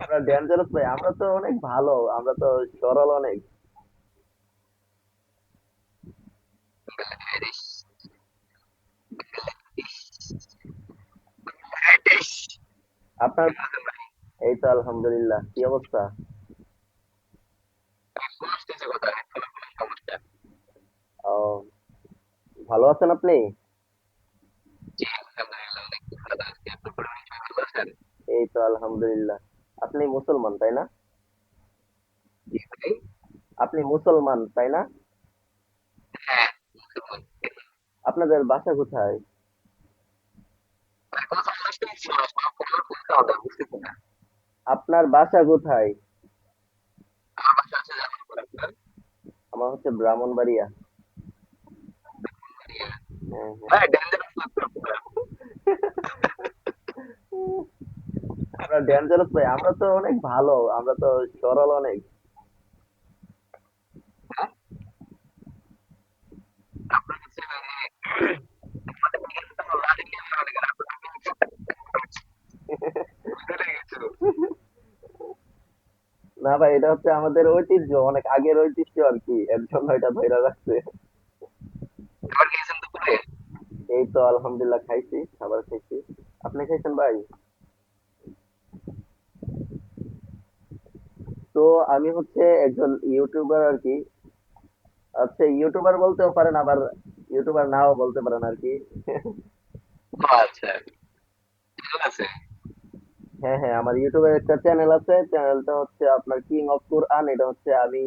আমরা ডেঞ্জারাস ভাই, আমরা তো অনেক ভালো, আমরা তো সরল অনেক। আপনার, এই তো আলহামদুলিল্লাহ, কি অবস্থা? ও, ভালো আছেন আপনি? এই তো আলহামদুলিল্লাহ। আপনি মুসলমান তাই না? আপনি মুসলমান তাই না? আপনাদের বাসা কোথায়? আপনার বাসা কোথায়? আমার হচ্ছে ব্রাহ্মণবাড়িয়া। হ্যাঁ, হ্যাঁ। আমরা ডেঞ্জারাস ভাই, আমরা তো অনেক ভালো, আমরা তো সরল অনেক। না ভাই, এটা হচ্ছে আমাদের ঐতিহ্য, অনেক আগের ঐতিহ্য আর কি, এর জন্য এটা ধরে রাখছে। এই তো আলহামদুলিল্লাহ, খাইছি, খাবার খাইছি। আপনি খাইছেন ভাই? তো আমি হচ্ছে একজন ইউটিউবার আর কি। আচ্ছা, ইউটিউবার বলতেও পারেন, আবার ইউটিউবার নাও বলতে পারেন আর কি। হ্যাঁ হ্যাঁ, আমার ইউটিউবে একটা চ্যানেল আছে, চ্যানেলটা হচ্ছে আপনার কিং অফ কোরআন। এটা হচ্ছে আমি